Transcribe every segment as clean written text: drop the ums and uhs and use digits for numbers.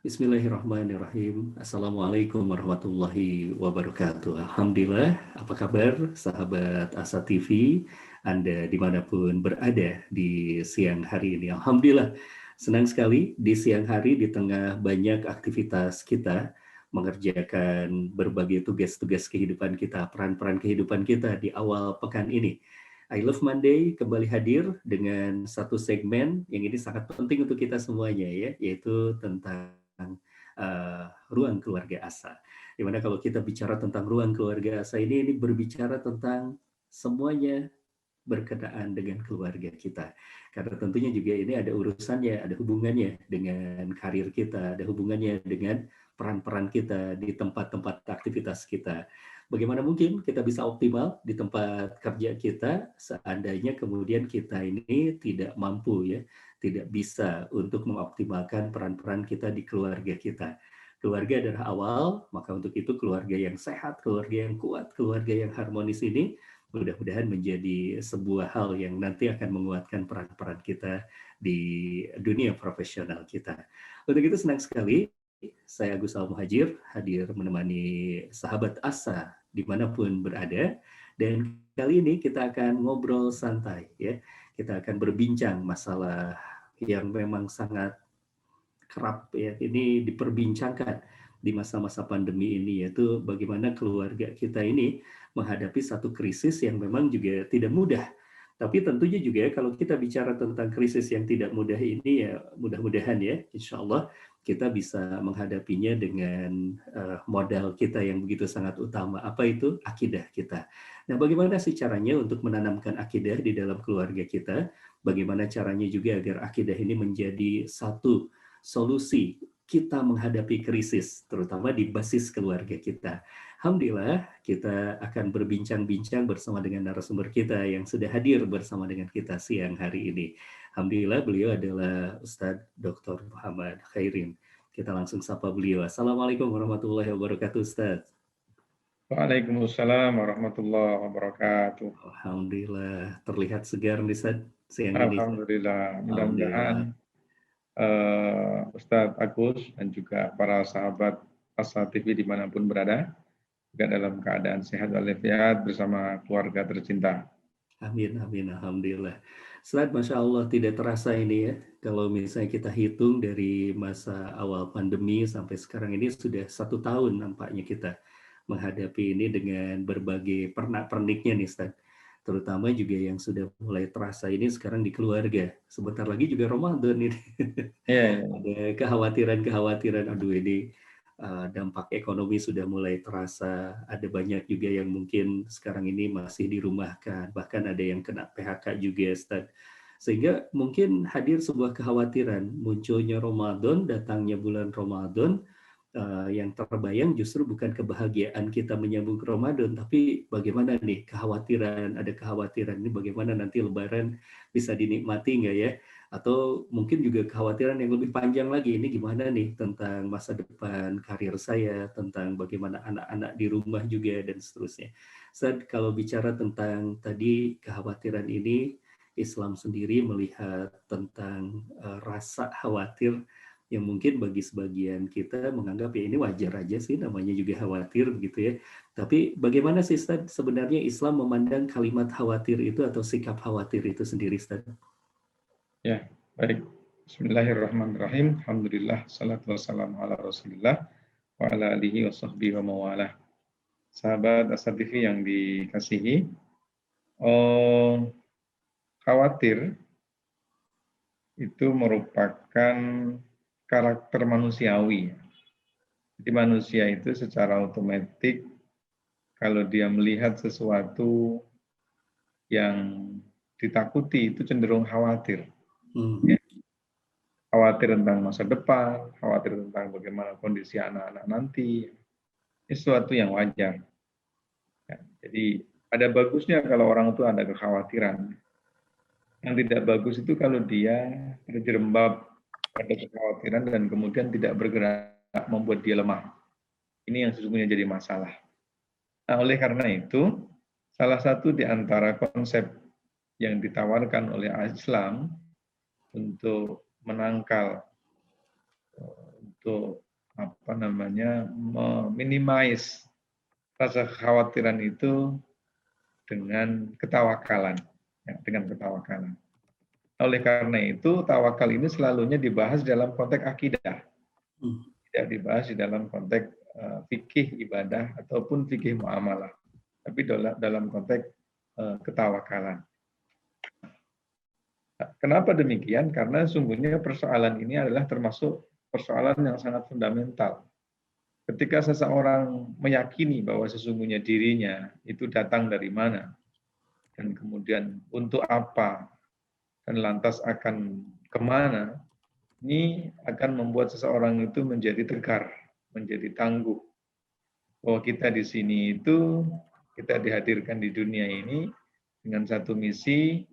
Bismillahirrahmanirrahim. Assalamualaikum warahmatullahi wabarakatuh. Alhamdulillah, apa kabar sahabat Asa TV? Anda dimanapun berada di siang hari ini. Alhamdulillah, senang sekali di siang hari di tengah banyak aktivitas kita mengerjakan berbagai tugas-tugas kehidupan kita, peran-peran kehidupan kita di awal pekan ini. I Love Monday kembali hadir dengan satu segmen yang ini sangat penting untuk kita semuanya ya, yaitu tentang ruang keluarga asa. Dimana kalau kita bicara tentang ruang keluarga asa ini berbicara tentang semuanya berkenaan dengan keluarga kita. Karena tentunya juga ini ada urusannya, ada hubungannya dengan karir kita, ada hubungannya dengan peran-peran kita di tempat-tempat aktivitas kita. Bagaimana mungkin kita bisa optimal di tempat kerja kita seandainya kemudian kita ini tidak mampu ya, tidak bisa untuk mengoptimalkan peran-peran kita di keluarga kita. Keluarga adalah awal, maka untuk itu keluarga yang sehat, keluarga yang kuat, keluarga yang harmonis ini mudah-mudahan menjadi sebuah hal yang nanti akan menguatkan peran-peran kita di dunia profesional kita. Untuk itu senang sekali saya Agus Al Muhajir hadir menemani sahabat Asa dimanapun berada, dan kali ini kita akan ngobrol santai ya. Kita akan berbincang masalah yang memang sangat kerap ya ini diperbincangkan di masa-masa pandemi ini, yaitu bagaimana keluarga kita ini menghadapi satu krisis yang memang juga tidak mudah. Tapi tentunya juga kalau kita bicara tentang krisis yang tidak mudah ini ya mudah-mudahan ya insya Allah kita bisa menghadapinya dengan modal kita yang begitu sangat utama. Apa itu? Akidah kita. Nah, bagaimana sih caranya untuk menanamkan akidah di dalam keluarga kita? Bagaimana caranya juga agar akidah ini menjadi satu solusi kita menghadapi krisis, terutama di basis keluarga kita. Alhamdulillah, kita akan berbincang-bincang bersama dengan narasumber kita yang sudah hadir bersama dengan kita siang hari ini. Alhamdulillah, beliau adalah Ustadz Dr. Muhammad Khairin. Kita langsung sapa beliau. Assalamualaikum warahmatullahi wabarakatuh, Ustadz. Waalaikumsalam warahmatullahi wabarakatuh. Alhamdulillah, terlihat segar nih, Ustadz, siang ini. Alhamdulillah, Alhamdulillah. mudah-mudahan Ustadz Agus dan juga para sahabat Asa TV dimanapun berada, juga dalam keadaan sehat walafiat bersama keluarga tercinta. Amin, amin, alhamdulillah. Ustadz, Masya Allah tidak terasa ini ya, kalau misalnya kita hitung dari masa awal pandemi sampai sekarang ini sudah 1 tahun nampaknya kita menghadapi ini dengan berbagai pernak-perniknya nih Ustadz. Terutama juga yang sudah mulai terasa ini sekarang di keluarga. Sebentar lagi juga Ramadan ini. Ya, Ada kekhawatiran-kekhawatiran, aduh ini dampak ekonomi sudah mulai terasa, ada banyak juga yang mungkin sekarang ini masih dirumahkan, bahkan ada yang kena PHK juga, Ustaz. Sehingga mungkin hadir sebuah kekhawatiran, munculnya Ramadan, datangnya bulan Ramadan, yang terbayang justru bukan kebahagiaan kita menyambung Ramadan, tapi bagaimana nih ada kekhawatiran ini bagaimana nanti Lebaran bisa dinikmati nggak ya? Atau mungkin juga kekhawatiran yang lebih panjang lagi, ini gimana nih tentang masa depan karir saya, tentang bagaimana anak-anak di rumah juga, dan seterusnya. Ustaz, kalau bicara tentang tadi kekhawatiran ini, Islam sendiri melihat tentang rasa khawatir yang mungkin bagi sebagian kita menganggap ya ini wajar aja sih, namanya juga khawatir begitu ya. Tapi bagaimana sih Ustaz sebenarnya Islam memandang kalimat khawatir itu atau sikap khawatir itu sendiri, Ustaz? ya, baik. Bismillahirrahmanirrahim. Alhamdulillah, salatu wassalamu ala Rasulillah wa ala alihi wa sahbihi wa mawalah. Sahabat Asa TV yang dikasihi, khawatir itu merupakan karakter manusiawi. Jadi manusia itu secara otomatis kalau dia melihat sesuatu yang ditakuti itu cenderung khawatir. Ya. Khawatir tentang masa depan, khawatir tentang bagaimana kondisi anak-anak nanti. Ini sesuatu yang wajar. Ya. Jadi ada bagusnya kalau orang itu ada kekhawatiran. Yang tidak bagus itu kalau dia terjerembab pada kekhawatiran dan kemudian tidak bergerak, membuat dia lemah. Ini yang sesungguhnya jadi masalah. Nah, oleh karena itu, salah satu di antara konsep yang ditawarkan oleh Islam untuk menangkal untuk meminimais rasa kekhawatiran itu dengan ketawakalan, ya, dengan ketawakalan. Oleh karena itu, tawakal ini selalunya dibahas dalam konteks akidah, tidak dibahas di dalam konteks fikih ibadah ataupun fikih muamalah, tapi dalam konteks ketawakalan. Kenapa demikian? Karena sungguhnya persoalan ini adalah termasuk persoalan yang sangat fundamental. Ketika seseorang meyakini bahwa sesungguhnya dirinya itu datang dari mana, dan kemudian untuk apa, dan lantas akan kemana, ini akan membuat seseorang itu menjadi tegar, menjadi tangguh. Bahwa kita di sini itu, kita dihadirkan di dunia ini dengan satu misi,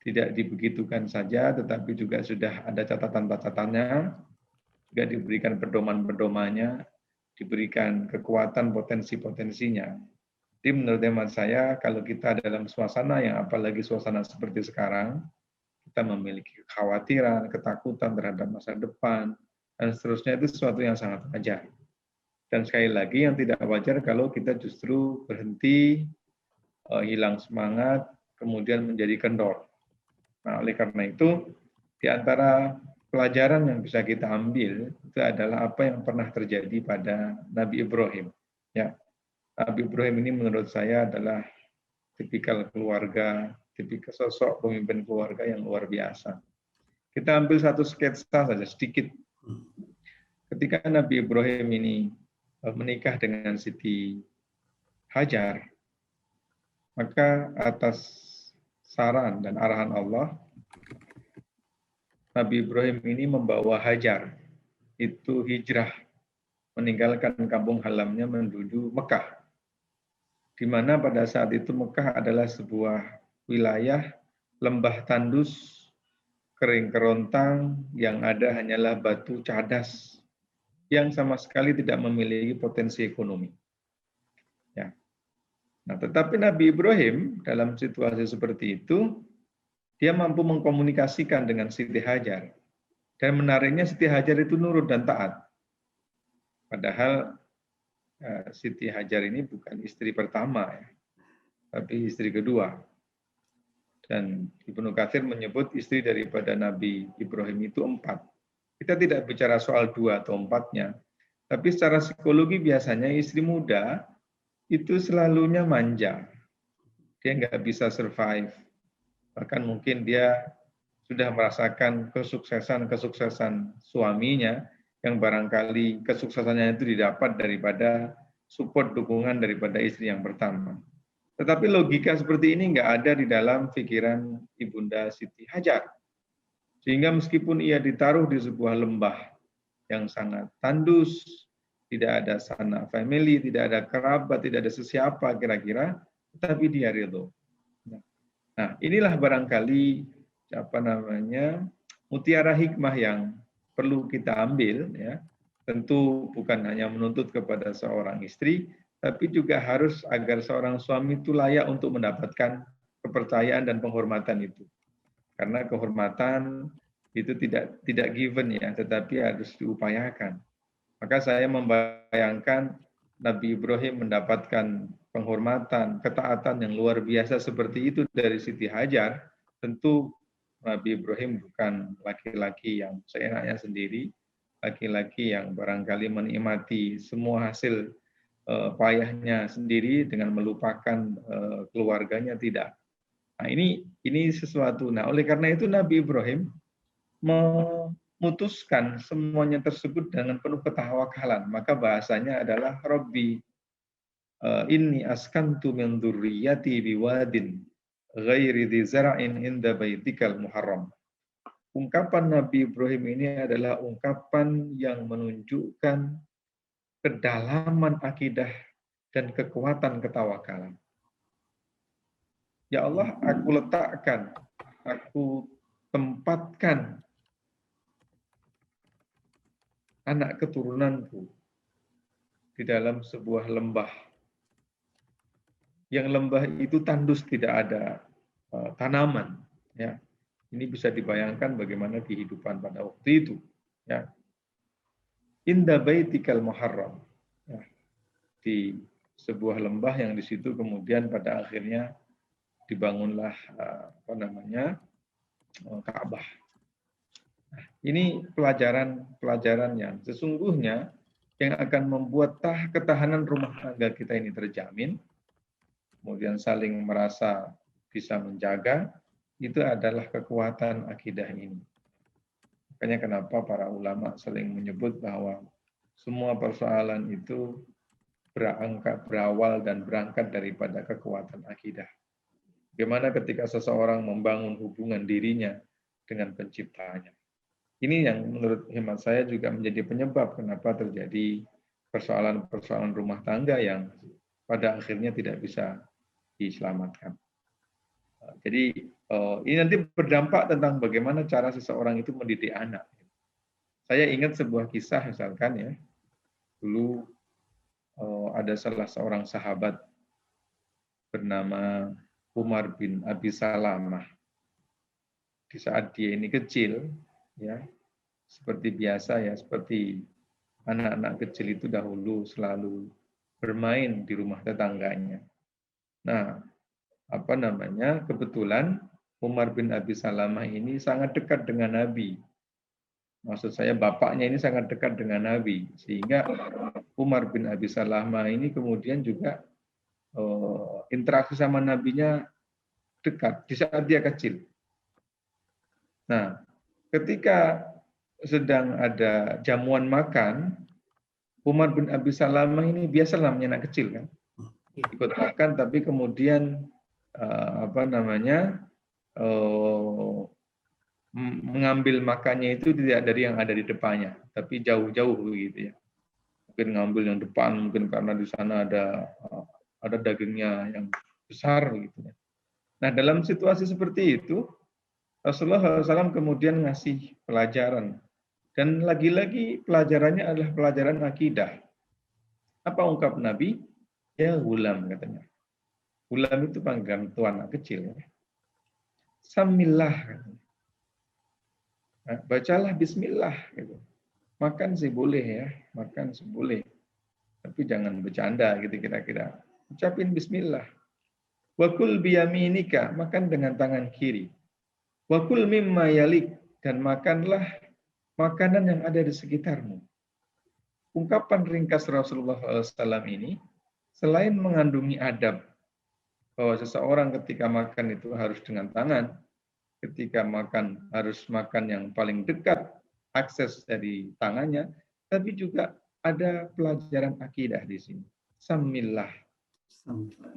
tidak dibegitukan saja, tetapi juga sudah ada catatan-catatannya, juga diberikan pedoman-pedomannya, diberikan kekuatan potensi-potensinya. Jadi menurut hemat saya, kalau kita dalam suasana yang apalagi suasana seperti sekarang, kita memiliki kekhawatiran, ketakutan terhadap masa depan, dan seterusnya itu sesuatu yang sangat wajar. Dan sekali lagi yang tidak wajar kalau kita justru berhenti, hilang semangat, kemudian menjadi kendor. Nah, oleh karena itu, di antara pelajaran yang bisa kita ambil itu adalah apa yang pernah terjadi pada Nabi Ibrahim. Ya, Nabi Ibrahim ini menurut saya adalah tipikal keluarga, tipikal sosok pemimpin keluarga yang luar biasa. Kita ambil satu sketsa saja sedikit. Ketika Nabi Ibrahim ini menikah dengan Siti Hajar, maka atas saran dan arahan Allah, Nabi Ibrahim ini membawa Hajar itu hijrah, meninggalkan kampung halamannya menuju Mekah. Di mana pada saat itu Mekah adalah sebuah wilayah lembah tandus, kering kerontang, yang ada hanyalah batu cadas yang sama sekali tidak memiliki potensi ekonomi. Ya. Nah, tetapi Nabi Ibrahim dalam situasi seperti itu, dia mampu mengkomunikasikan dengan Siti Hajar. Dan menariknya Siti Hajar itu nurut dan taat. Padahal Siti Hajar ini bukan istri pertama, ya, tapi istri kedua. Dan Ibnu Katsir menyebut istri daripada Nabi Ibrahim itu 4. Kita tidak bicara soal 2 atau 4-nya, tapi secara psikologi biasanya istri muda itu selalunya manja. Dia nggak bisa survive. Bahkan mungkin dia sudah merasakan kesuksesan suaminya, yang barangkali kesuksesannya itu didapat daripada support dukungan daripada istri yang pertama. Tetapi logika seperti ini nggak ada di dalam pikiran Ibunda Siti Hajar. Sehingga meskipun ia ditaruh di sebuah lembah yang sangat tandus, tidak ada sanak family, tidak ada kerabat, tidak ada sesiapa kira-kira, tetapi dia ridho. Nah, inilah barangkali mutiara hikmah yang perlu kita ambil, ya. Tentu bukan hanya menuntut kepada seorang istri, tapi juga harus agar seorang suami itu layak untuk mendapatkan kepercayaan dan penghormatan itu. Karena kehormatan itu tidak given, ya, tetapi harus diupayakan. Maka saya membayangkan Nabi Ibrahim mendapatkan penghormatan, ketaatan yang luar biasa seperti itu dari Siti Hajar. Tentu Nabi Ibrahim bukan laki-laki yang seenaknya sendiri, laki-laki yang barangkali menikmati semua hasil payahnya sendiri dengan melupakan keluarganya, tidak. Nah, ini sesuatu. Nah, oleh karena itu Nabi Ibrahim memutuskan semuanya tersebut dengan penuh ketawakalan. Maka bahasanya adalah Rabbi inni askantu min dzurriyyati biwadin ghairi dzi zar'in inda baitikal muharram. Ungkapan Nabi Ibrahim ini adalah ungkapan yang menunjukkan kedalaman akidah dan kekuatan ketawakalan. Ya Allah, aku letakkan, aku tempatkan anak keturunanku di dalam sebuah lembah. Yang lembah itu tandus, tidak ada tanaman. Ya, ini bisa dibayangkan bagaimana kehidupan pada waktu itu. Ya, inda baitikal muharram. Ya, di sebuah lembah yang di situ kemudian pada akhirnya dibangunlah Ka'bah. Ini pelajaran yang sesungguhnya yang akan membuat ketahanan rumah tangga kita ini terjamin, kemudian saling merasa bisa menjaga, itu adalah kekuatan akidah ini. Makanya kenapa para ulama sering menyebut bahwa semua persoalan itu berawal dan berangkat daripada kekuatan akidah. Bagaimana ketika seseorang membangun hubungan dirinya dengan penciptanya. Ini yang menurut hemat saya juga menjadi penyebab kenapa terjadi persoalan-persoalan rumah tangga yang pada akhirnya tidak bisa diselamatkan. Jadi ini nanti berdampak tentang bagaimana cara seseorang itu mendidik anak. Saya ingat sebuah kisah misalkan ya, dulu ada salah seorang sahabat bernama Umar bin Abi Salamah. Di saat dia ini kecil, ya seperti biasa ya, seperti anak-anak kecil itu dahulu selalu bermain di rumah tetangganya. Nah, kebetulan Umar bin Abi Salamah ini sangat dekat dengan Nabi. Maksud saya bapaknya ini sangat dekat dengan Nabi, sehingga Umar bin Abi Salamah ini kemudian juga interaksi sama nabinya dekat di saat dia kecil. Nah, ketika sedang ada jamuan makan, Umar bin Abi Salamah ini biasa namanya anak kecil kan, ikut makan, tapi kemudian mengambil makannya itu tidak dari yang ada di depannya, tapi jauh-jauh begitu ya. Mungkin ngambil yang depan, mungkin karena di sana ada dagingnya yang besar gitu ya. Nah, dalam situasi seperti itu, Rasulullah SAW kemudian ngasih pelajaran. Dan lagi-lagi pelajarannya adalah pelajaran akidah. Apa ungkap Nabi? Ya gulam katanya. Gulam itu panggilan tuan anak kecil. Samillah katanya. Nah, bacalah bismillah. Gitu. Makan sih boleh ya, makan sih boleh. Tapi jangan bercanda gitu kira-kira. Ucapin bismillah. Wakul biyaminika, makan dengan tangan kiri. Wakul mimma yalik, dan makanlah makanan yang ada di sekitarmu. Ungkapan ringkas Rasulullah SAW ini, selain mengandungi adab, bahwa seseorang ketika makan itu harus dengan tangan, ketika makan harus makan yang paling dekat, akses dari tangannya, tapi juga ada pelajaran akidah di sini. Samillah,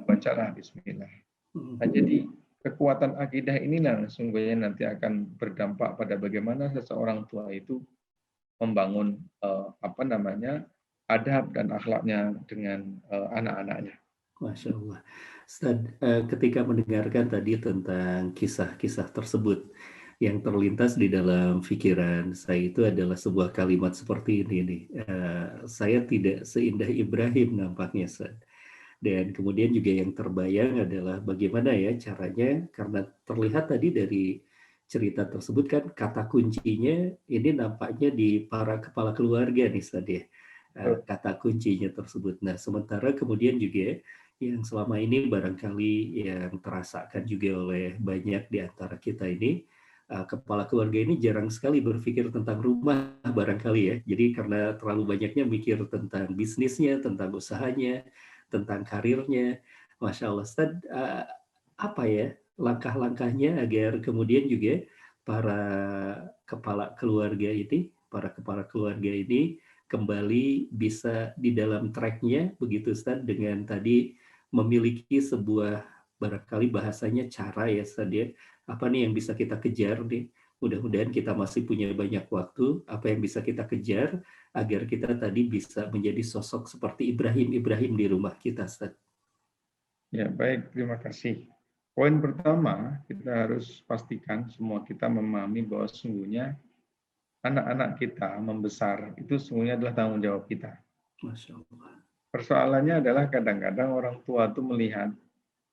bacalah bismillah. Nah, jadi kekuatan akidah inilah sesungguhnya nanti akan berdampak pada bagaimana seseorang tua itu membangun adab dan akhlaknya dengan anak-anaknya. Masya Allah. Ustaz, ketika mendengarkan tadi tentang kisah-kisah tersebut, yang terlintas di dalam pikiran saya itu adalah sebuah kalimat seperti ini nih. Saya tidak seindah Ibrahim nampaknya, Ustaz. Dan kemudian juga yang terbayang adalah bagaimana ya caranya, karena terlihat tadi dari cerita tersebut kan kata kuncinya ini nampaknya di para kepala keluarga nih Ustaz ya. Kata kuncinya tersebut. Nah, sementara kemudian juga yang selama ini barangkali yang terasakan juga oleh banyak di antara kita ini, kepala keluarga ini jarang sekali berpikir tentang rumah barangkali ya. Jadi karena terlalu banyaknya mikir tentang bisnisnya, tentang usahanya, tentang karirnya. Masya Allah, Ustaz, apa ya langkah-langkahnya agar kemudian juga para kepala keluarga ini kembali bisa di dalam tracknya begitu Ustaz, dengan tadi memiliki sebuah barangkali bahasanya cara ya Ustaz ya, apa nih yang bisa kita kejar nih, mudah-mudahan kita masih punya banyak waktu, apa yang bisa kita kejar agar kita tadi bisa menjadi sosok seperti Ibrahim di rumah kita Ustaz. Ya baik, terima kasih. Poin pertama, kita harus pastikan semua kita memahami bahwa sesungguhnya anak-anak kita membesar itu sesungguhnya adalah tanggung jawab kita. Masya Allah. Persoalannya adalah kadang-kadang orang tua itu melihat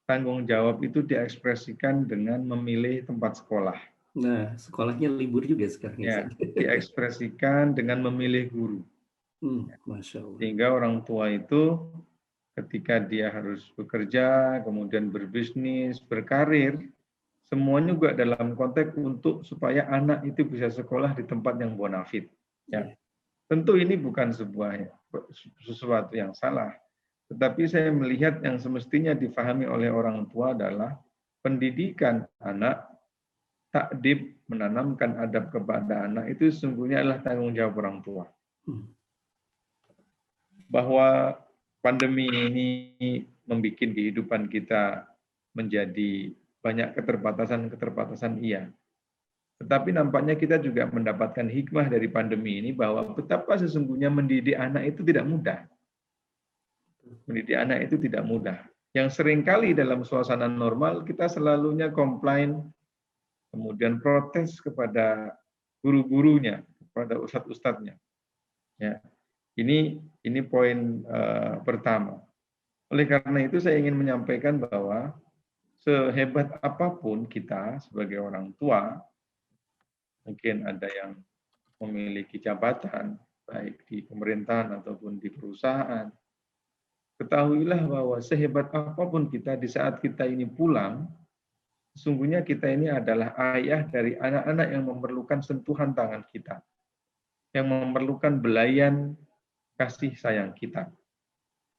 tanggung jawab itu diekspresikan dengan memilih tempat sekolah. Nah, sekolahnya libur juga sekarang ya. Diekspresikan dengan memilih guru. Masya Allah. Sehingga orang tua itu ketika dia harus bekerja, kemudian berbisnis, berkarir, semuanya juga dalam konteks untuk supaya anak itu bisa sekolah di tempat yang bonafit. Ya. Tentu ini bukan sesuatu yang salah, tetapi saya melihat yang semestinya difahami oleh orang tua adalah pendidikan anak, takdib, menanamkan adab kepada anak itu sesungguhnya adalah tanggung jawab orang tua. Bahwa pandemi ini membuat kehidupan kita menjadi banyak keterbatasan-keterbatasan, iya. Tetapi nampaknya kita juga mendapatkan hikmah dari pandemi ini bahwa betapa sesungguhnya mendidik anak itu tidak mudah. Mendidik anak itu tidak mudah. Yang seringkali dalam suasana normal kita selalunya komplain, kemudian protes kepada guru-gurunya, kepada ustadz-ustadznya. Ya. Ini poin pertama. Oleh karena itu saya ingin menyampaikan bahwa sehebat apapun kita sebagai orang tua, mungkin ada yang memiliki jabatan, baik di pemerintahan ataupun di perusahaan, ketahuilah bahwa sehebat apapun kita di saat kita ini pulang, sesungguhnya kita ini adalah ayah dari anak-anak yang memerlukan sentuhan tangan kita, yang memerlukan belayan kasih sayang kita.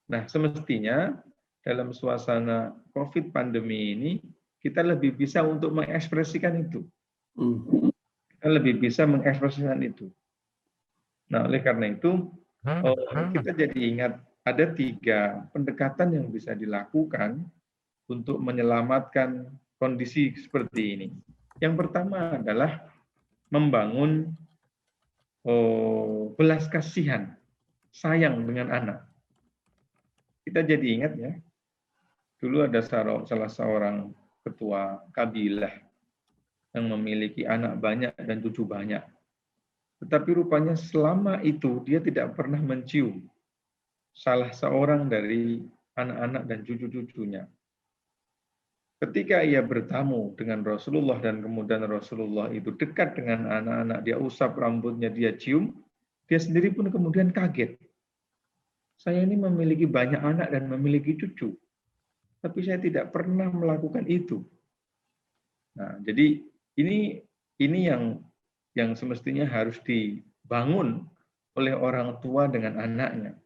Nah, semestinya dalam suasana COVID pandemi ini, kita lebih bisa untuk mengekspresikan itu. Kita lebih bisa mengekspresikan itu. Nah, oleh karena itu, kita jadi ingat ada 3 pendekatan yang bisa dilakukan untuk menyelamatkan kondisi seperti ini. Yang pertama adalah membangun belas kasihan, sayang dengan anak. Kita jadi ingat ya, dulu ada salah seorang ketua kabilah yang memiliki anak banyak dan cucu banyak. Tetapi rupanya selama itu dia tidak pernah mencium salah seorang dari anak-anak dan cucu-cucunya. Ketika ia bertamu dengan Rasulullah dan kemudian Rasulullah itu dekat dengan anak-anak, dia usap rambutnya, dia cium, dia sendiri pun kemudian kaget. Saya ini memiliki banyak anak dan memiliki cucu, tapi saya tidak pernah melakukan itu. Nah, jadi ini yang semestinya harus dibangun oleh orang tua dengan anaknya.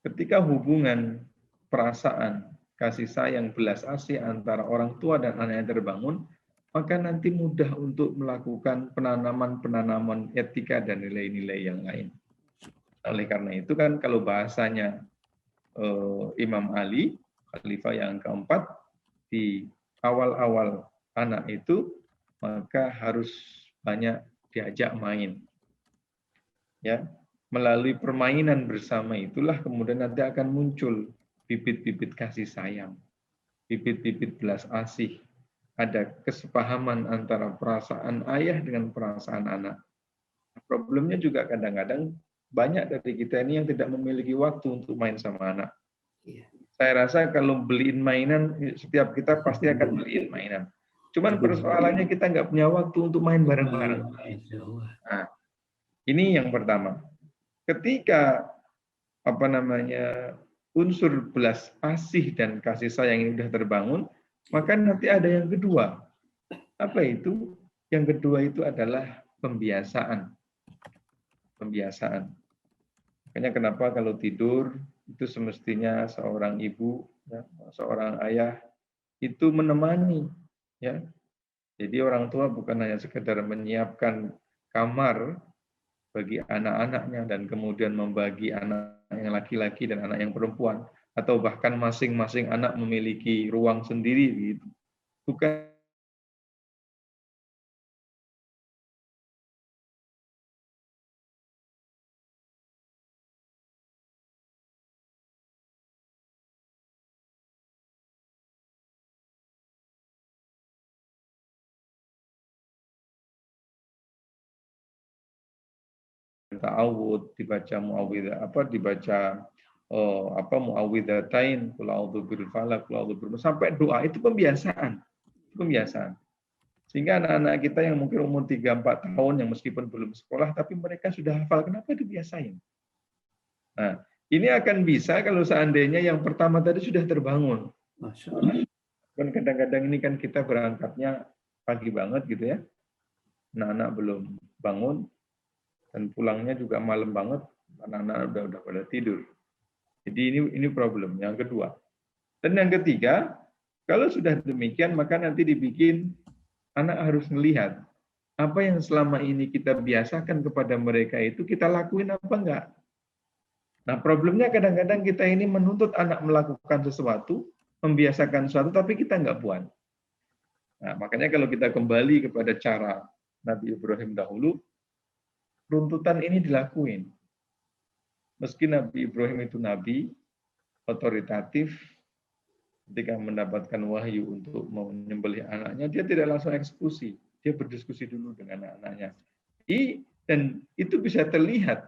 Ketika hubungan perasaan, kasih sayang, belas asih antara orang tua dan anaknya terbangun, maka nanti mudah untuk melakukan penanaman etika dan nilai-nilai yang lain. Oleh karena itu kan kalau bahasanya Imam Ali, Khalifah yang keempat, di awal-awal anak itu, maka harus banyak diajak main. Ya, melalui permainan bersama itulah kemudian nanti akan muncul bibit-bibit kasih sayang, bibit-bibit belas asih, ada kesepahaman antara perasaan ayah dengan perasaan anak. Problemnya juga kadang-kadang banyak dari kita ini yang tidak memiliki waktu untuk main sama anak. Saya rasa kalau beliin mainan, setiap kita pasti akan beliin mainan. Cuman persoalannya kita nggak punya waktu untuk main bareng-bareng. Nah, ini yang pertama. Ketika unsur belas asih dan kasih sayang ini sudah terbangun, maka nanti ada yang kedua. Apa itu? Yang kedua itu adalah pembiasaan. Pembiasaan. Makanya kenapa kalau tidur itu semestinya seorang ibu, ya, seorang ayah itu menemani, ya. Jadi orang tua bukan hanya sekedar menyiapkan kamar bagi anak-anaknya dan kemudian membagi anak yang laki-laki dan anak yang perempuan, atau bahkan masing-masing anak memiliki ruang sendiri gitu. Bukan ta'awud, dibaca muawwidzah, muawwidzatain, qul a'udzu birabbil falaq, qul a'udzu birabbil nas, sampai doa itu pembiasaan. Pembiasaan. Sehingga anak-anak kita yang mungkin umur 3-4 tahun yang meskipun belum sekolah tapi mereka sudah hafal, kenapa dibiasain? Nah, ini akan bisa kalau seandainya yang pertama tadi sudah terbangun. Masya Allah. Kan kadang-kadang ini kan kita berangkatnya pagi banget gitu ya. Anak-anak belum bangun dan pulangnya juga malam banget. Anak-anak udah pada tidur. Jadi ini problem yang kedua. Dan yang ketiga, kalau sudah demikian maka nanti dibikin anak harus melihat apa yang selama ini kita biasakan kepada mereka itu kita lakuin apa enggak. Nah, problemnya kadang-kadang kita ini menuntut anak melakukan sesuatu, membiasakan sesuatu, tapi kita enggak buat. Nah, makanya kalau kita kembali kepada cara Nabi Ibrahim dahulu, runtutan ini dilakuin. Meski Nabi Ibrahim itu nabi, otoritatif, ketika mendapatkan wahyu untuk menyembelih anaknya, dia tidak langsung eksekusi. Dia berdiskusi dulu dengan anak-anaknya. Dan itu bisa terlihat,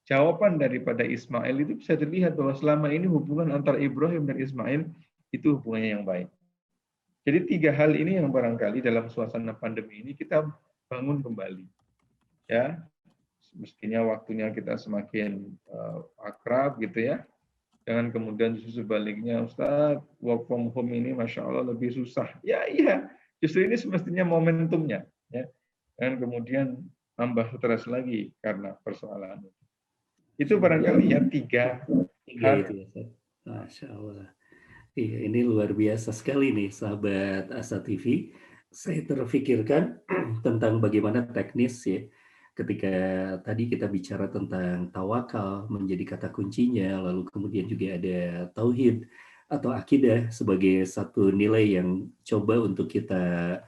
jawaban daripada Ismail itu bisa terlihat bahwa selama ini hubungan antara Ibrahim dan Ismail itu hubungannya yang baik. Jadi 3 hal ini yang barangkali dalam suasana pandemi ini kita bangun kembali. Ya, mestinya waktunya kita semakin akrab gitu ya. Jangan kemudian justru sebaliknya, Ustaz, work from home ini Masya Allah lebih susah. Ya iya, justru ini semestinya momentumnya. Ya. Dan kemudian tambah stres lagi karena persoalan itu. Itu barangkali ya 3 Tiga hal. itu ya, Ustaz. Masya Allah. Iya, ini luar biasa sekali nih, sahabat Asa TV. Saya terfikirkan tentang bagaimana teknis ya, ketika tadi kita bicara tentang tawakal menjadi kata kuncinya, lalu kemudian juga ada tauhid atau akidah sebagai satu nilai yang coba untuk kita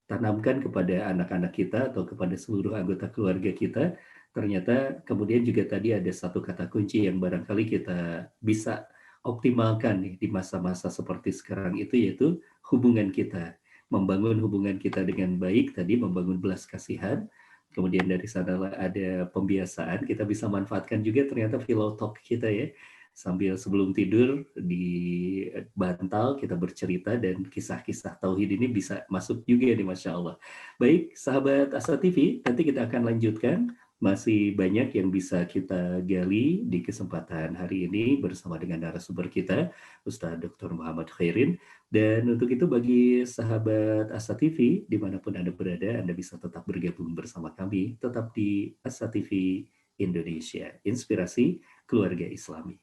tanamkan kepada anak-anak kita atau kepada seluruh anggota keluarga kita. Ternyata kemudian juga tadi ada satu kata kunci yang barangkali kita bisa optimalkan nih di masa-masa seperti sekarang itu, yaitu hubungan kita. Membangun hubungan kita dengan baik, tadi membangun belas kasihan, kemudian dari sanalah ada pembiasaan, kita bisa manfaatkan juga ternyata pillow talk kita ya, sambil sebelum tidur di bantal kita bercerita dan kisah-kisah tauhid ini bisa masuk juga nih, Masya Allah. Baik, sahabat Asa TV, nanti kita akan lanjutkan. Masih banyak yang bisa kita gali di kesempatan hari ini bersama dengan narasumber kita, Ustaz Dr. Muhammad Khairin. Dan untuk itu bagi sahabat Asa TV, dimanapun Anda berada, Anda bisa tetap bergabung bersama kami, tetap di Asa TV Indonesia, inspirasi keluarga Islami.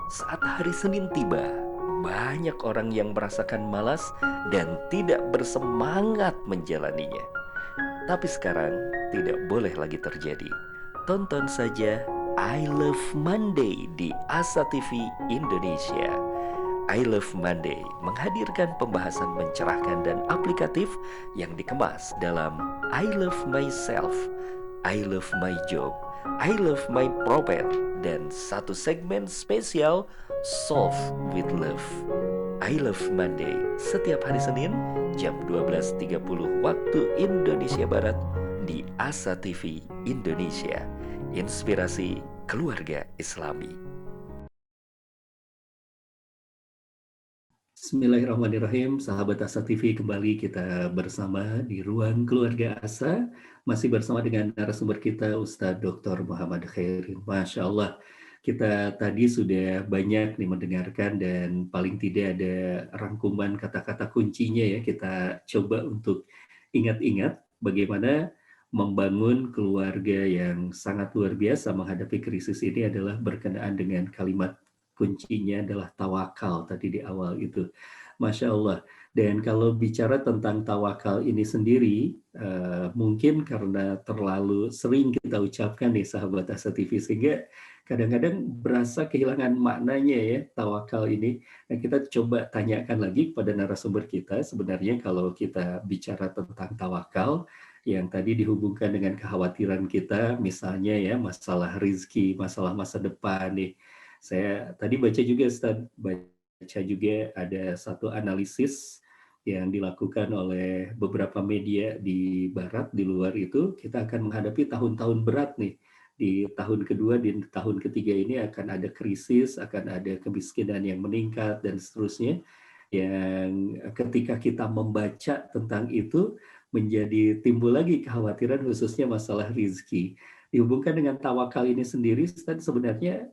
Saat hari Senin tiba, banyak orang yang merasakan malas dan tidak bersemangat menjalaninya. Tapi sekarang tidak boleh lagi terjadi. Tonton saja I Love Monday di Asa TV Indonesia. I Love Monday menghadirkan pembahasan mencerahkan dan aplikatif yang dikemas dalam I Love Myself, I Love My Job, I Love My Prophet, dan satu segmen spesial Solve with Love. I Love Monday setiap hari Senin jam 12.30 waktu Indonesia Barat di Asa TV Indonesia. Inspirasi keluarga Islami. Bismillahirrahmanirrahim, sahabat Asa TV, kembali kita bersama di ruang keluarga Asa, masih bersama dengan narasumber kita Ustadz Dr. Muhammad Khairin. Masya Allah, kita tadi sudah banyak nih mendengarkan dan paling tidak ada rangkuman kata-kata kuncinya ya, kita coba untuk ingat-ingat bagaimana membangun keluarga yang sangat luar biasa menghadapi krisis ini adalah berkenaan dengan kalimat kuncinya adalah tawakal tadi di awal itu. Masya Allah. Dan kalau bicara tentang tawakal ini sendiri, mungkin karena terlalu sering kita ucapkan nih sahabat Asa TV, sehingga kadang-kadang berasa kehilangan maknanya ya tawakal ini. Nah, kita coba tanyakan lagi kepada narasumber kita, sebenarnya kalau kita bicara tentang tawakal, yang tadi dihubungkan dengan kekhawatiran kita, misalnya ya masalah rizki, masalah masa depan nih. Saya tadi baca juga, Ustaz, baca juga ada satu analisis yang dilakukan oleh beberapa media di barat, di luar itu, kita akan menghadapi tahun-tahun berat nih. Di tahun kedua, di tahun ketiga ini akan ada krisis, akan ada kemiskinan yang meningkat, dan seterusnya. Yang ketika kita membaca tentang itu, menjadi timbul lagi kekhawatiran khususnya masalah rizki. dihubungkan dengan tawakal ini sendiri, Ustaz, sebenarnya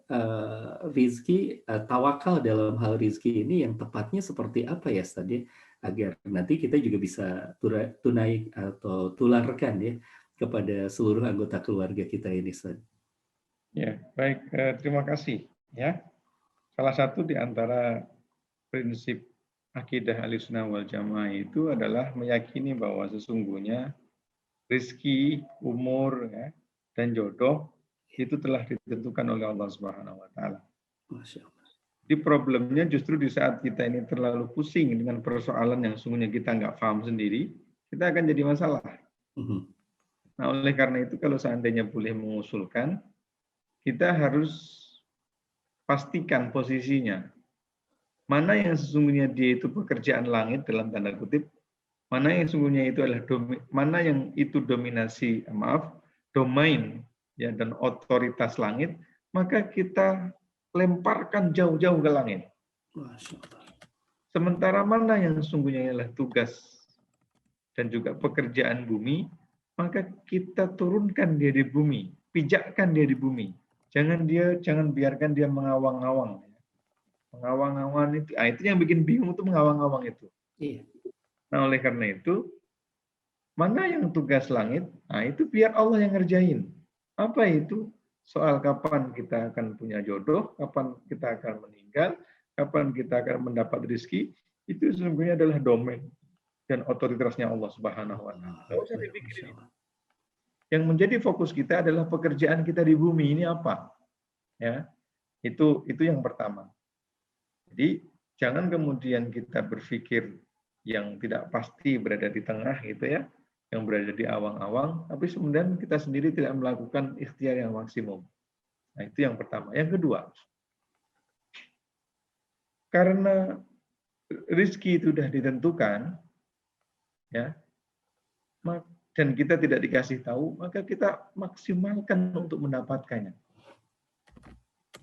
rizki, tawakal dalam hal rizki ini yang tepatnya seperti apa ya, Ustaz, ya? Agar nanti kita juga bisa tunai atau tularkan ya kepada seluruh anggota keluarga kita ini, Ustaz. Ya, baik. Terima kasih. Ya, salah satu di antara prinsip akidah Ahlussunnah wal Jamaah itu adalah meyakini bahwa sesungguhnya rezeki, umur, ya, dan jodoh itu telah ditentukan oleh Allah Subhanahu wa taala. Masya Allah. Jadi problemnya justru di saat kita ini terlalu pusing dengan persoalan yang sungguhnya kita nggak paham sendiri, kita akan jadi masalah. Nah, oleh karena itu kalau seandainya boleh mengusulkan, kita harus pastikan posisinya. Mana yang sesungguhnya dia itu pekerjaan langit dalam tanda kutip, mana yang sesungguhnya itu adalah mana yang itu domain ya dan otoritas langit, maka kita lemparkan jauh-jauh ke langit. Sementara mana yang sesungguhnya adalah tugas dan juga pekerjaan bumi, maka kita turunkan dia di bumi, pijakkan dia di bumi. Jangan biarkan dia mengawang-awang. Mengawang-awang itu, itu yang bikin bingung itu mengawang-awang itu. Iya. Nah, oleh karena itu, mana yang tugas langit, nah itu biar Allah yang ngerjain. Apa itu? Soal kapan kita akan punya jodoh, kapan kita akan meninggal, kapan kita akan mendapat rezeki, itu sesungguhnya adalah domain dan otoritasnya Allah Subhanahu wa taala. Enggak usah dipikirin. Yang menjadi fokus kita adalah pekerjaan kita di bumi ini apa? Ya. Itu yang pertama. Jadi jangan kemudian kita berpikir yang tidak pasti berada di tengah gitu ya, yang berada di awang-awang, tapi kemudian kita sendiri tidak melakukan ikhtiar yang maksimum. Nah, itu yang pertama. Yang kedua, karena rezeki itu sudah ditentukan, ya, dan kita tidak dikasih tahu, maka kita maksimalkan untuk mendapatkannya.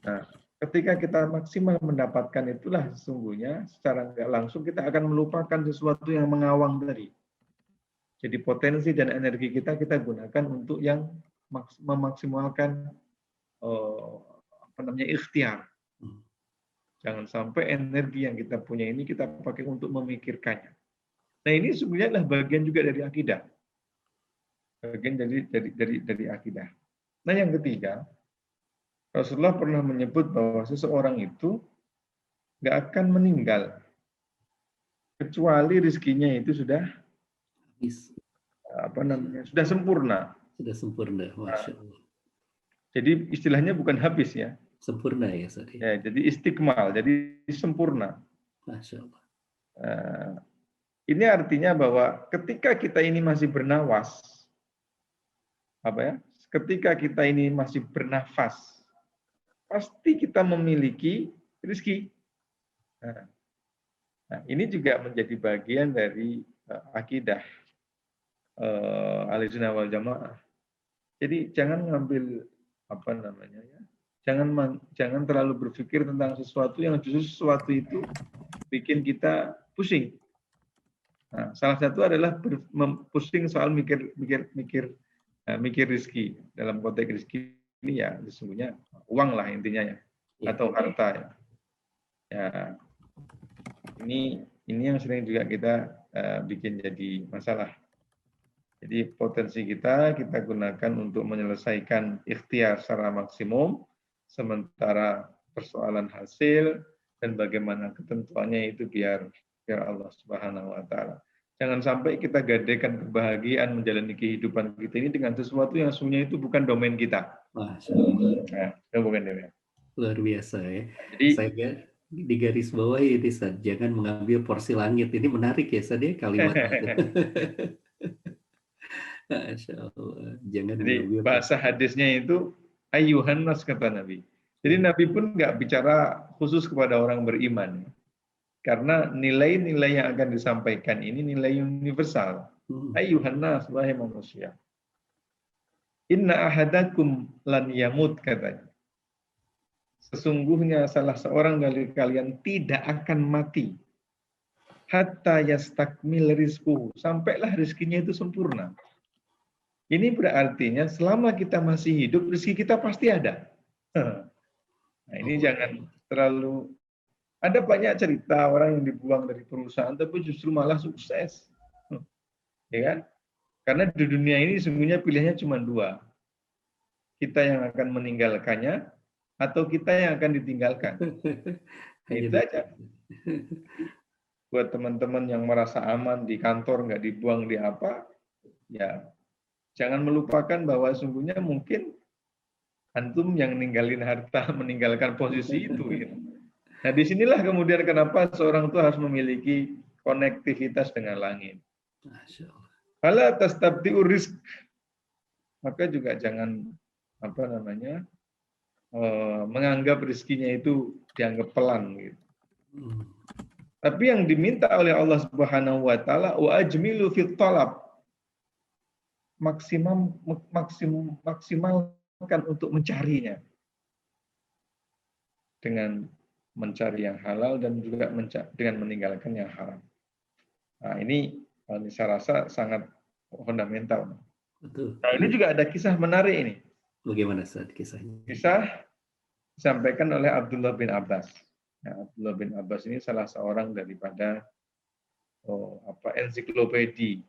Nah, ketika kita maksimal mendapatkan itulah sesungguhnya secara nggak langsung kita akan melupakan sesuatu yang mengawang tadi. Jadi potensi dan energi kita gunakan untuk yang memaksimalkan ikhtiar. Jangan sampai energi yang kita punya ini kita pakai untuk memikirkannya. Nah, ini sebenarnya adalah bagian juga dari akidah. Bagian dari akidah. Nah, yang ketiga, Rasulullah pernah menyebut bahwa seseorang itu nggak akan meninggal kecuali rezekinya itu sudah sudah sempurna. Sudah sempurna, Masya Allah. Jadi istilahnya bukan habis ya. Sempurna ya, sorry. Ya, jadi istiqmal, jadi sempurna. Masya Allah. Ini artinya bahwa ketika kita ini masih bernawas, ketika kita ini masih bernafas, pasti kita memiliki rezeki. Nah, ini juga menjadi bagian dari akidah Ahlussunnah wal Jamaah. Jadi jangan ngambil jangan terlalu berpikir tentang sesuatu yang justru sesuatu itu bikin kita pusing. Nah, salah satu adalah pusing soal mikir rezeki. Dalam konteks rezeki ini ya sesungguhnya uang lah intinya ya, atau harta ya. Ya, ini yang sering juga kita bikin jadi masalah. Jadi potensi kita gunakan untuk menyelesaikan ikhtiar secara maksimum, sementara persoalan hasil dan bagaimana ketentuannya itu biar Allah Subhanahu wa taala. Jangan sampai kita gadaikan kebahagiaan menjalani kehidupan kita ini dengan sesuatu yang sesungguhnya itu bukan domain kita. Bukan domain. Luar biasa ya. Jadi saya di garis bawah ini, Sad, jangan mengambil porsi langit. Ini menarik ya, Sad, ya, kalimat itu. Masya Allah. Jangan. Jadi bahasa hadisnya itu ayyuhan nas, kata Nabi. Jadi Nabi pun nggak bicara khusus kepada orang beriman. Karena nilai-nilai yang akan disampaikan ini nilai universal. Ayyuhan nas, wahai manusia. Inna ahadakum lan yamut, katanya. Sesungguhnya salah seorang dari kalian tidak akan mati. Hatta yastakmil rizquhu. Sampailah rezekinya itu sempurna. Ini berartinya selama kita masih hidup, rezeki kita pasti ada. Nah, ini jangan terlalu. Ada banyak cerita orang yang dibuang dari perusahaan, tapi justru malah sukses. Ya kan? Karena di dunia ini sesungguhnya pilihannya cuma dua. Kita yang akan meninggalkannya, atau kita yang akan ditinggalkan. Nah, itu aja. Buat teman-teman yang merasa aman di kantor, nggak dibuang di apa, ya jangan melupakan bahwa sesungguhnya mungkin antum yang ninggalin harta, meninggalkan posisi itu. Gitu. Nah, disinilah kemudian kenapa seorang itu harus memiliki konektivitas dengan langit. Fala tastabdi'ur rizq. Maka juga jangan menganggap rezekinya itu dianggap pelan. Gitu. Tapi yang diminta oleh Allah Subhanahu Wa Taala, wa ajmilu fit talab, maksimalkan untuk mencarinya dengan mencari yang halal dan juga dengan meninggalkan yang haram. Nah, ini saya rasa sangat fundamental. Betul. Nah, ini juga ada kisah menarik ini. Bagaimana saat kisahnya? Kisah disampaikan oleh Abdullah bin Abbas. Nah, Abdullah bin Abbas ini salah seorang daripada ensiklopedi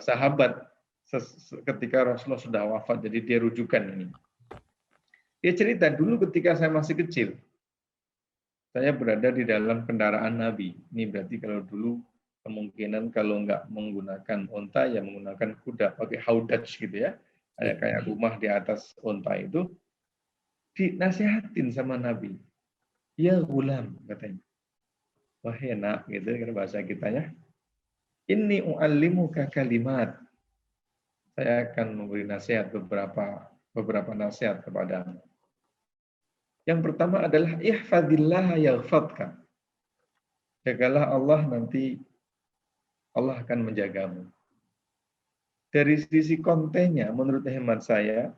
sahabat ketika Rasulullah sudah wafat, jadi dia rujukan ini. Dia cerita dulu ketika saya masih kecil, saya berada di dalam kendaraan Nabi. Ini berarti kalau dulu kemungkinan kalau nggak menggunakan onta, ya menggunakan kuda, pakai haudaj gitu ya. Kayak rumah di atas onta itu, dinasihatin sama Nabi. Ya gulam, katanya. Wahai nak, gitu kan bahasa kitanya. Inni u'allimuka kalimat. Saya akan memberi nasihat beberapa nasihat kepadamu. Yang pertama adalah ihfadillah yaghfadka. Jagalah Allah, nanti Allah akan menjagamu. Dari sisi kontennya, menurut hemat saya,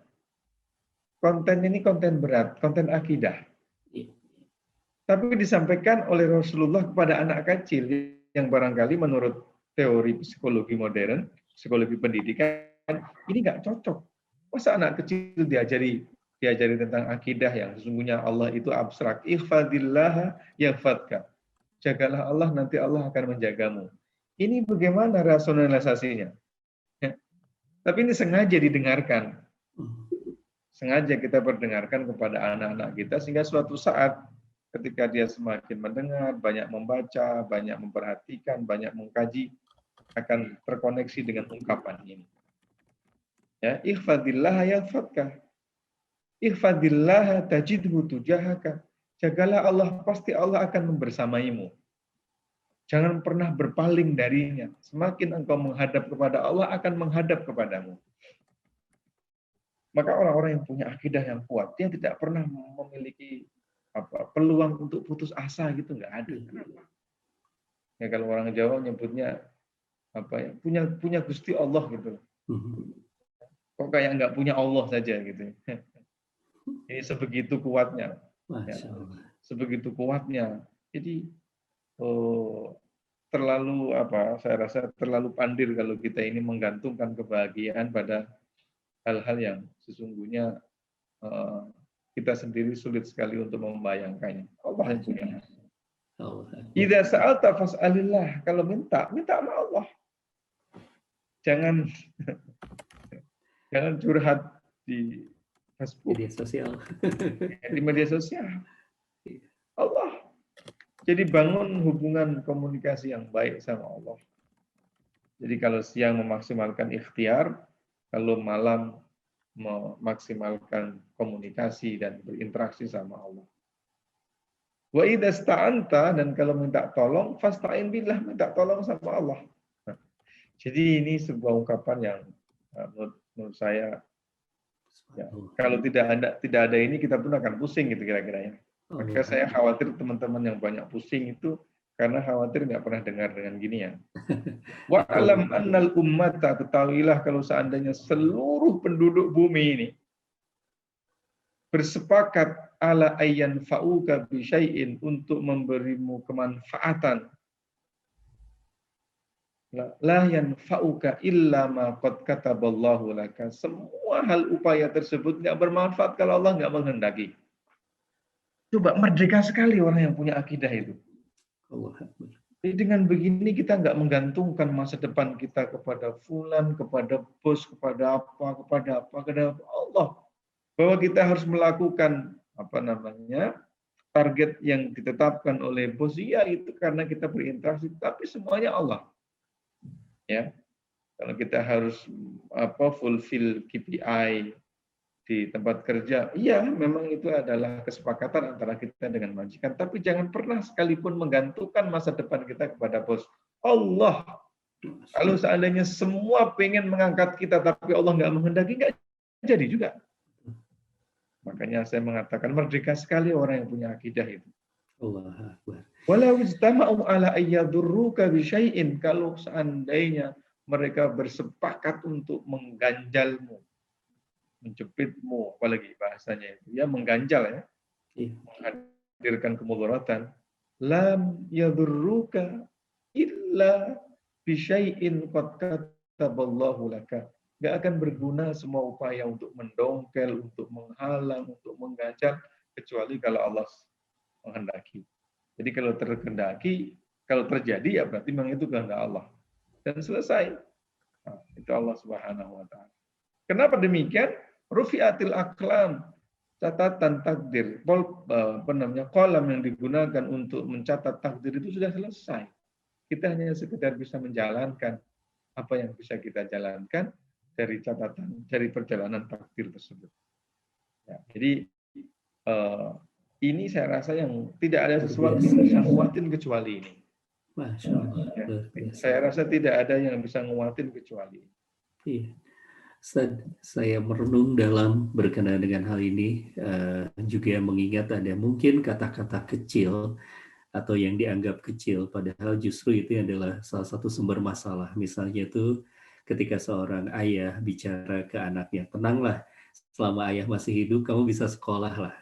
konten ini konten berat, konten akidah. Tapi disampaikan oleh Rasulullah kepada anak kecil yang barangkali menurut teori psikologi modern, psikologi pendidikan, ini nggak cocok. Masa anak kecil diajari tentang akidah yang sesungguhnya Allah itu abstrak. Ihfadillah yaghfadka. Jagalah Allah, nanti Allah akan menjagamu. Ini bagaimana rasionalisasinya? Ya. Tapi ini sengaja didengarkan. Sengaja kita perdengarkan kepada anak-anak kita, sehingga suatu saat ketika dia semakin mendengar, banyak membaca, banyak memperhatikan, banyak mengkaji, akan terkoneksi dengan ungkapan ini. Ya, ihfadillah yaghfadka. Ihfadillah tajidhu tujahaka. Jagalah Allah, pasti Allah akan membersamaimu. Jangan pernah berpaling darinya. Semakin engkau menghadap kepada Allah, akan menghadap kepadamu. Maka orang-orang yang punya akidah yang kuat, dia tidak pernah memiliki peluang untuk putus asa gitu, nggak ada. Kenapa? Ya kalau orang Jawa nyebutnya punya Gusti Allah gitu. Kok kayak nggak punya Allah saja gitu. Ini sebegitu kuatnya. Ya, sebegitu kuatnya. Jadi terlalu saya rasa terlalu pandir kalau kita ini menggantungkan kebahagiaan pada hal-hal yang sesungguhnya kita sendiri sulit sekali untuk membayangkannya. Allah yang punya. Idza sa'alta fas'alillah. Kalau minta sama Allah. Jangan curhat di Facebook, media sosial. Di media sosial. Allah. Jadi bangun hubungan komunikasi yang baik sama Allah. Jadi kalau siang memaksimalkan ikhtiar, kalau malam memaksimalkan komunikasi dan berinteraksi sama Allah. Wa idza sta'anta, dan kalau minta tolong, fasta'in billah, minta tolong sama Allah. Jadi ini sebuah ungkapan yang menurut saya, ya, kalau tidak ada ini kita pun akan pusing gitu kira-kira ya. Maka saya khawatir teman-teman yang banyak pusing itu karena khawatir nggak pernah dengar dengan gini ya. Wa alam annal ummata, ketahuilah kalau seandainya seluruh penduduk bumi ini bersepakat ala ayyan fa'uka bi syai'in, untuk memberimu kemanfaatan La yanfa'uka illa ma qad kataballahu laka. Semua hal upaya tersebut nggak bermanfaat kalau Allah nggak menghendaki. Coba merdeka sekali orang yang punya akidah itu. Allah Akbar. Jadi dengan begini kita nggak menggantungkan masa depan kita kepada fulan, kepada bos, kepada Allah. Bahwa kita harus melakukan target yang ditetapkan oleh bos, ya itu karena kita berinteraksi, tapi semuanya Allah. Ya, kalau kita harus fulfill KPI di tempat kerja, iya memang itu adalah kesepakatan antara kita dengan majikan, tapi jangan pernah sekalipun menggantungkan masa depan kita kepada bos. Allah, kalau seandainya semua pengen mengangkat kita tapi Allah nggak menghendaki, nggak jadi juga. Makanya saya mengatakan merdeka sekali orang yang punya akidah itu. Allah Akbar. Walau istama'u ala ayyadurruka bisyai'in, kalau seandainya mereka bersepakat untuk mengganjalmu, menjepitmu, apalagi bahasanya itu, ya mengganjal ya, menghadirkan kemudaratan, lam yadurruka illa bisyai'in qad kataballahu laka. Gak akan berguna semua upaya untuk mendongkel, untuk menghalang, untuk mengganjal, kecuali kalau Allah menghendaki. Jadi kalau terkendaki, kalau terjadi ya berarti memang itu kehendak Allah. Dan selesai. Nah, itu Allah Subhanahu wa taala. Kenapa demikian? Rufi'atil aqlam, catatan takdir, kolam yang digunakan untuk mencatat takdir itu sudah selesai. Kita hanya sekedar bisa menjalankan apa yang bisa kita jalankan dari catatan, dari perjalanan takdir tersebut. Ya, jadi ini saya rasa yang tidak ada sesuatu yang bisa nguatin kecuali ini. Masya Allah. Ya, saya rasa tidak ada yang bisa nguatin kecuali ini. Iya. Saya merenung dalam berkenaan dengan hal ini, juga mengingat ada mungkin kata-kata kecil atau yang dianggap kecil, padahal justru itu adalah salah satu sumber masalah. Misalnya itu ketika seorang ayah bicara ke anaknya, tenanglah, selama ayah masih hidup, kamu bisa sekolah lah.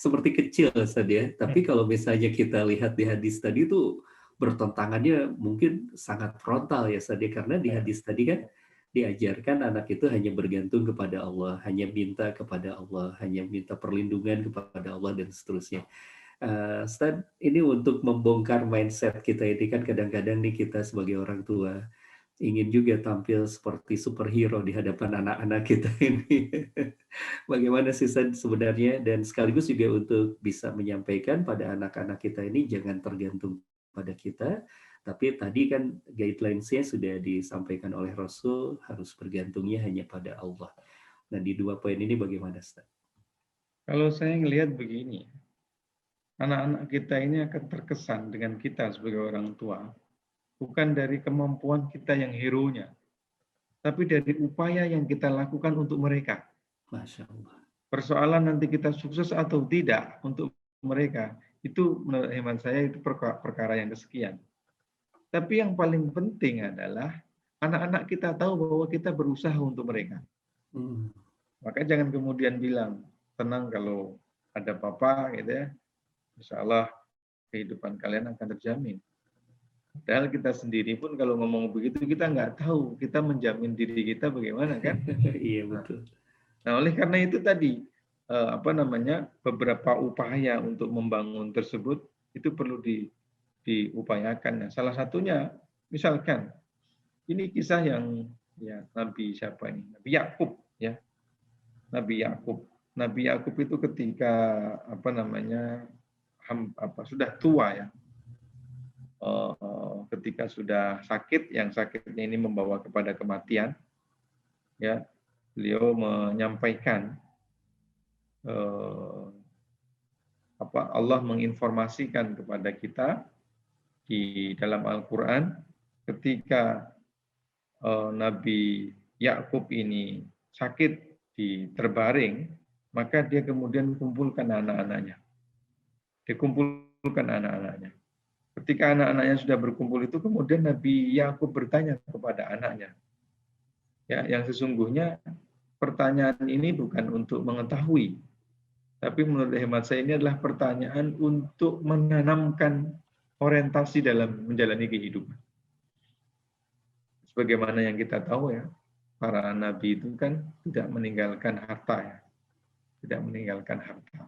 Seperti kecil saja, tapi kalau misalnya kita lihat di hadis tadi itu bertentangannya mungkin sangat frontal ya saja, karena di hadis tadi kan diajarkan anak itu hanya bergantung kepada Allah, hanya minta kepada Allah, hanya minta perlindungan kepada Allah dan seterusnya. Ustaz, ini untuk membongkar mindset kita ini kan kadang-kadang nih kita sebagai orang tua ingin juga tampil seperti superhero di hadapan anak-anak kita ini. Bagaimana sih sebenarnya, dan sekaligus juga untuk bisa menyampaikan pada anak-anak kita ini jangan tergantung pada kita, tapi tadi kan guidelines-nya sudah disampaikan oleh Rasul, harus bergantungnya hanya pada Allah. Nah di 2 poin ini bagaimana Ustaz? Kalau saya ngelihat begini, anak-anak kita ini akan terkesan dengan kita sebagai orang tua, bukan dari kemampuan kita yang hero-nya, tapi dari upaya yang kita lakukan untuk mereka. Masya Allah. Persoalan nanti kita sukses atau tidak untuk mereka, itu menurut hemat saya itu perkara yang kesekian. Tapi yang paling penting adalah anak-anak kita tahu bahwa kita berusaha untuk mereka. Maka jangan kemudian bilang, tenang kalau ada papa gitu ya, insya Allah kehidupan kalian akan terjamin. Padahal kita sendiri pun kalau ngomong begitu kita nggak tahu kita menjamin diri kita bagaimana kan? Iya betul. Nah oleh karena itu tadi beberapa upaya untuk membangun tersebut itu perlu diupayakan. Nah, salah satunya misalkan ini kisah yang ya Nabi siapa ini? Nabi Yakub ya. Nabi Yakub itu ketika sudah tua ya. Ketika sudah sakit, yang sakitnya ini membawa kepada kematian, ya beliau menyampaikan Allah menginformasikan kepada kita di dalam Al-Quran ketika Nabi Yakub ini sakit di terbaring, maka dia kemudian kumpulkan anak-anaknya. Ketika anak-anaknya sudah berkumpul itu, kemudian Nabi Yakub bertanya kepada anaknya. Ya, yang sesungguhnya pertanyaan ini bukan untuk mengetahui, tapi menurut hemat saya ini adalah pertanyaan untuk menanamkan orientasi dalam menjalani kehidupan. sebagaimana yang kita tahu ya, para nabi itu kan tidak meninggalkan harta ya, tidak meninggalkan harta.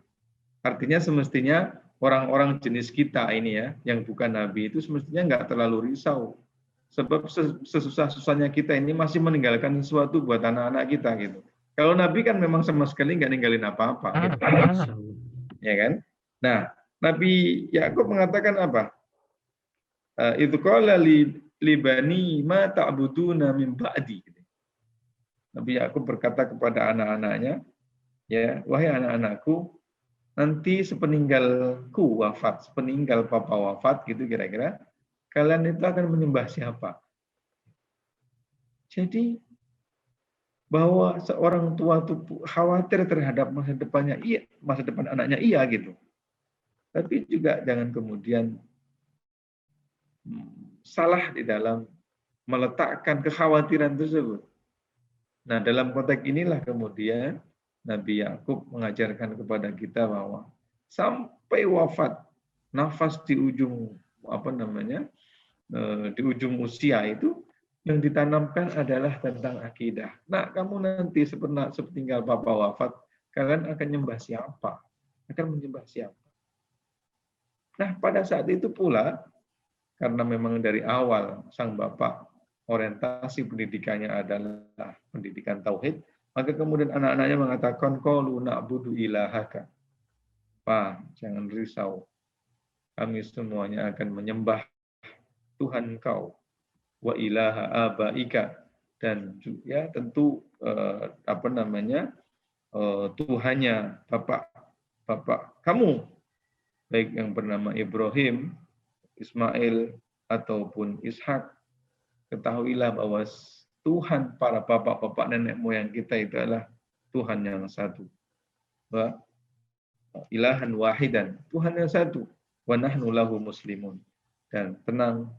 Artinya semestinya orang-orang jenis kita ini ya, yang bukan nabi itu semestinya nggak terlalu risau. Sebab sesusah-susahnya kita ini masih meninggalkan sesuatu buat anak-anak kita gitu. Kalau nabi kan memang sama sekali nggak ninggalin apa-apa gitu. Ya kan? Nah, Nabi Yakub mengatakan apa? Itu qala li bani ma ta'buduna min ba'di. Nabi Yakub berkata kepada anak-anaknya, ya, wahai anak-anakku, nanti sepeninggalku wafat, sepeninggal papa wafat gitu kira-kira, kalian itu akan menyembah siapa? Jadi bahwa seorang tua itu khawatir terhadap masa depannya, iya, masa depan anaknya iya gitu. Tapi juga jangan kemudian salah di dalam meletakkan kekhawatiran tersebut. Nah, dalam konteks inilah kemudian Nabi Yakub mengajarkan kepada kita bahwa sampai wafat, nafas di ujung di ujung usia itu yang ditanamkan adalah tentang akidah. Nah, kamu nanti sepeninggal papa wafat, kalian akan menyembah siapa? Akan menyembah siapa? Nah, pada saat itu pula, karena memang dari awal sang bapak orientasi pendidikannya adalah pendidikan tauhid, maka kemudian anak-anaknya mengatakan qalu na'budu ilahaka. Pak, jangan risau. Kami semuanya akan menyembah Tuhan kau wa ilaha abaika, dan ya tentu Tuhannya bapak kamu, baik yang bernama Ibrahim, Ismail ataupun Ishak. Ketahuilah bahwa Tuhan para bapak-bapak nenek moyang kita itu adalah Tuhan yang satu. Wa ilahan wahidan, Tuhan yang satu. Wa nahnu lahu muslimun. Dan tenang,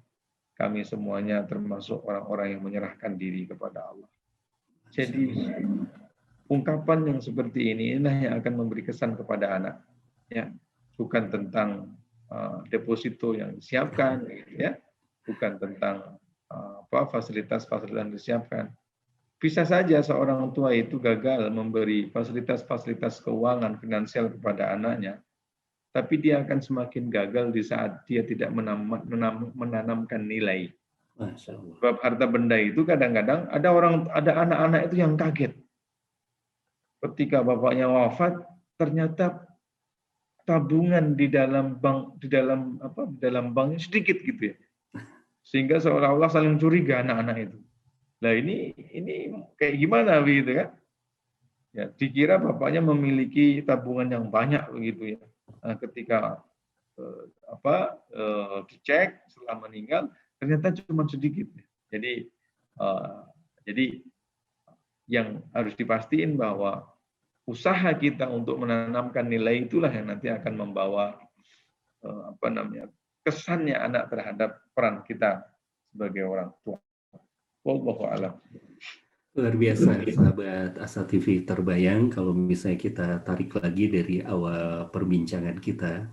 kami semuanya termasuk orang-orang yang menyerahkan diri kepada Allah. Jadi ungkapan yang seperti ini inilah yang akan memberi kesan kepada anak, ya, bukan tentang deposito yang disiapkan, ya, bukan tentang fasilitas-fasilitas yang disiapkan. Bisa saja seorang tua itu gagal memberi fasilitas-fasilitas keuangan finansial kepada anaknya, tapi dia akan semakin gagal di saat dia tidak menanamkan nilai. Sebab harta benda itu kadang-kadang ada anak-anak itu yang kaget. Ketika bapaknya wafat, ternyata tabungan di dalam banknya sedikit gitu ya. Sehingga seolah-olah saling curiga anak-anak itu. Nah, ini kayak gimana begitu kan? Ya, dikira bapaknya memiliki tabungan yang banyak begitu ya. Nah, ketika dicek setelah meninggal ternyata cuma sedikit. Jadi yang harus dipastiin bahwa usaha kita untuk menanamkan nilai itulah yang nanti akan membawa kesannya anak terhadap peran kita sebagai orang tua. Wallahu a'lam. Luar biasa, sahabat Asa TV. Terbayang kalau misalnya kita tarik lagi dari awal perbincangan kita,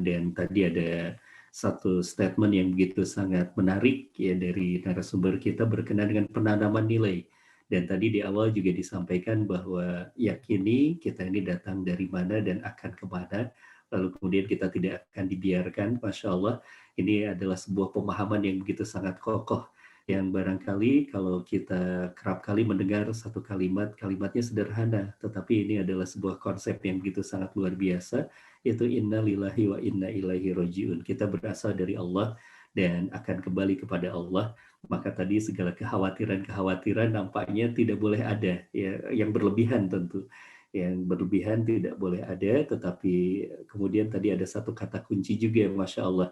dan tadi ada satu statement yang begitu sangat menarik ya dari narasumber kita berkenaan dengan penanaman nilai. Dan tadi di awal juga disampaikan bahwa yakini kita ini datang dari mana dan akan kemana, lalu kemudian kita tidak akan dibiarkan. Masya Allah, ini adalah sebuah pemahaman yang begitu sangat kokoh, yang barangkali kalau kita kerap kali mendengar satu kalimatnya sederhana, tetapi ini adalah sebuah konsep yang begitu sangat luar biasa, yaitu inna lillahi wa inna ilaihi roji'un. Kita berasal dari Allah dan akan kembali kepada Allah. Maka tadi segala kekhawatiran nampaknya tidak boleh ada, ya, yang berlebihan tentu. Yang berlebihan tidak boleh ada, tetapi kemudian tadi ada satu kata kunci juga, Masya Allah,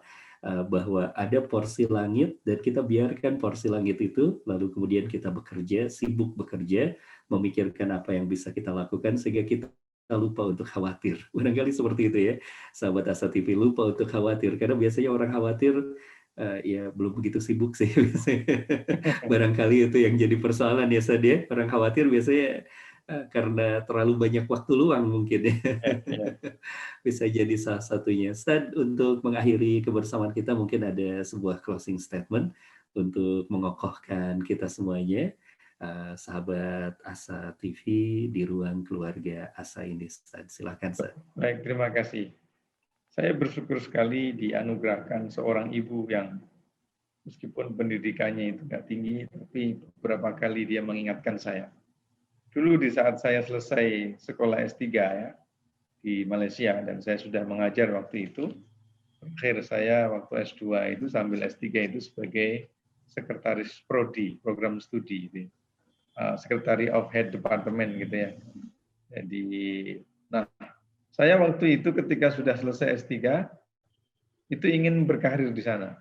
bahwa ada porsi langit dan kita biarkan porsi langit itu, lalu kemudian kita bekerja, sibuk bekerja, memikirkan apa yang bisa kita lakukan sehingga kita lupa untuk khawatir. Barangkali seperti itu ya, sahabat Asa TV, lupa untuk khawatir. Karena biasanya orang khawatir ya belum begitu sibuk sih biasanya. Barangkali itu yang jadi persoalan ya, Sad ya. Orang khawatir biasanya karena terlalu banyak waktu luang mungkin ya. Bisa jadi salah satunya. Sad, untuk mengakhiri kebersamaan kita mungkin ada sebuah closing statement untuk mengokohkan kita semuanya, sahabat Asa TV di ruang keluarga Asa ini. Silakan, Ustaz. Baik, terima kasih. Saya bersyukur sekali dianugerahkan seorang ibu yang meskipun pendidikannya itu nggak tinggi, tapi beberapa kali dia mengingatkan saya. Dulu di saat saya selesai sekolah S3 ya, di Malaysia, dan saya sudah mengajar waktu itu, akhir saya waktu S2 itu sambil S3 itu sebagai sekretaris prodi, program studi, gitu. Secretary of Head Department gitu ya. Jadi, nah, saya waktu itu ketika sudah selesai S3, itu ingin berkarir di sana.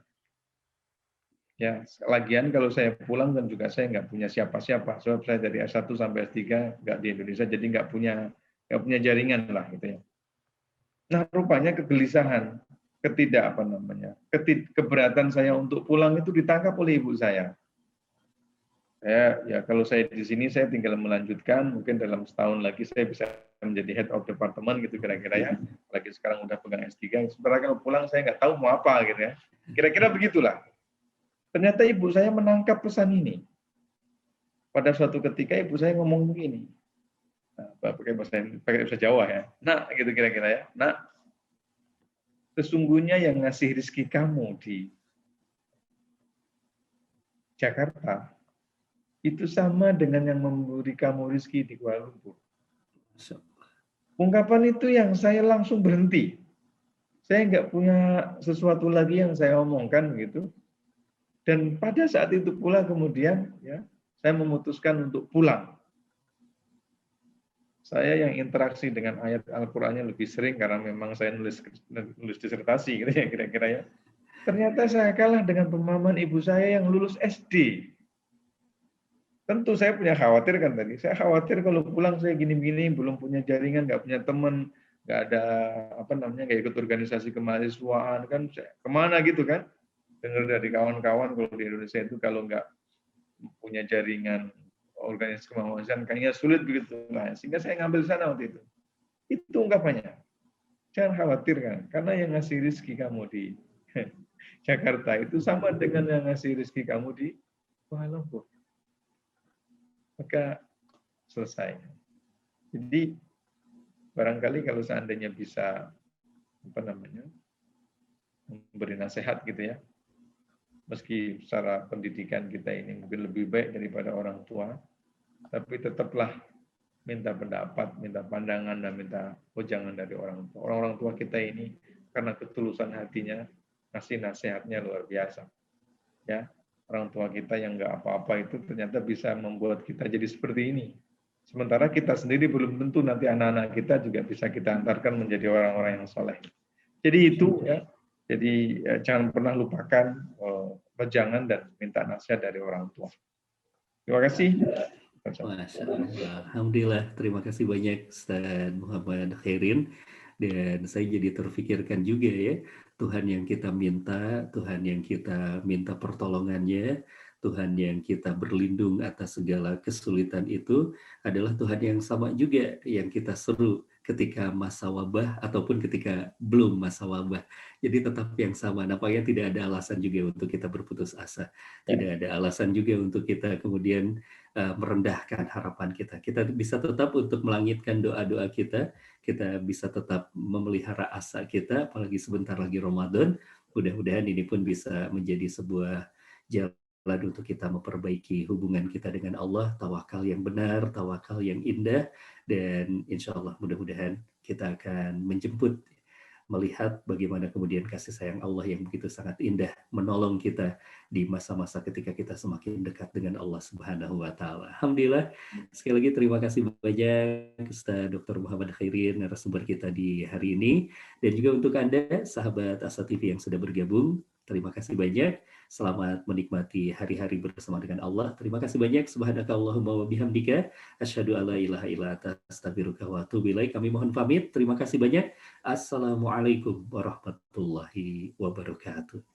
Ya, lagian kalau saya pulang kan juga saya nggak punya siapa-siapa. Sebab saya dari S1 sampai S3 nggak di Indonesia, jadi nggak punya jaringan lah gitu ya. Nah, rupanya kegelisahan, keberatan saya untuk pulang itu ditangkap oleh ibu saya. Ya kalau saya di sini saya tinggal melanjutkan, mungkin dalam setahun lagi saya bisa menjadi head of department gitu kira-kira ya. Lagi sekarang udah pegang S3, sebenarnya kalau pulang saya nggak tahu mau apa gitu ya. Kira-kira begitulah. Ternyata ibu saya menangkap pesan ini. Pada suatu ketika ibu saya ngomong begini, pakai bahasa Jawa ya, nak gitu kira-kira ya, nak, sesungguhnya yang ngasih rezeki kamu di Jakarta itu sama dengan yang memberi kamu rezeki di Kuala Lumpur. Ungkapan itu yang saya langsung berhenti. Saya nggak punya sesuatu lagi yang saya omongkan gitu. Dan pada saat itu pula kemudian ya saya memutuskan untuk pulang. Saya yang interaksi dengan ayat Al-Qur'annya lebih sering karena memang saya nulis disertasi gitu ya kira-kira ya. Ternyata saya kalah dengan pemahaman ibu saya yang lulus SD. Tentu saya punya khawatir kan tadi. Saya khawatir kalau pulang saya gini-gini, belum punya jaringan, nggak punya teman, nggak ada nggak ikut organisasi kemahasiswaan kan, kemana gitu kan? Dengar dari kawan-kawan kalau di Indonesia itu kalau nggak punya jaringan organisasi kemahasiswaan kayaknya sulit begitu. Nah, sehingga saya ngambil sana waktu itu. Itu ungkapannya. Jangan khawatir kan, karena yang ngasih rezeki kamu di Jakarta itu sama dengan yang ngasih rezeki kamu di Kuala Lumpur. Maka selesai. Jadi barangkali kalau seandainya bisa memberi nasihat gitu ya, meski secara pendidikan kita ini mungkin lebih baik daripada orang tua, tapi tetaplah minta pendapat, minta pandangan, dan minta wejangan dari orang tua. Orang-orang tua kita ini karena ketulusan hatinya ngasih nasihatnya luar biasa. Ya, orang tua kita yang nggak apa-apa itu ternyata bisa membuat kita jadi seperti ini. Sementara kita sendiri belum tentu nanti anak-anak kita juga bisa kita antarkan menjadi orang-orang yang soleh. Jadi itu ya. Jadi jangan pernah lupakan wejangan dan minta nasihat dari orang tua. Terima kasih. Masya Allah. Alhamdulillah, terima kasih banyak Ustaz Muhammad Khairin. Dan saya jadi terfikirkan juga ya, Tuhan yang kita minta, Tuhan yang kita minta pertolongannya, Tuhan yang kita berlindung atas segala kesulitan itu adalah Tuhan yang sama juga yang kita seru ketika masa wabah ataupun ketika belum masa wabah. Jadi tetap yang sama. Nampaknya tidak ada alasan juga untuk kita berputus asa. Tidak ada alasan juga untuk kita kemudian merendahkan harapan kita. Kita bisa tetap untuk melangitkan doa-doa kita bisa tetap memelihara asa kita, apalagi sebentar lagi Ramadan. Mudah-mudahan ini pun bisa menjadi sebuah jalan untuk kita memperbaiki hubungan kita dengan Allah, tawakal yang benar, tawakal yang indah, dan insya Allah mudah-mudahan kita akan menjemput, melihat bagaimana kemudian kasih sayang Allah yang begitu sangat indah menolong kita di masa-masa ketika kita semakin dekat dengan Allah Subhanahu wa Ta'ala. Alhamdulillah, sekali lagi terima kasih banyak Ustaz Dr. Muhammad Khairin, narasumber kita di hari ini, dan juga untuk Anda sahabat Asa TV yang sudah bergabung, terima kasih banyak. Selamat menikmati hari-hari bersama dengan Allah. Terima kasih banyak. Subhanakallahumma wa bihamdika asyhadu alla ilaha illa anta astaghfiruka wa atubu ilaik. Kami mohon pamit. Terima kasih banyak. Assalamualaikum warahmatullahi wabarakatuh.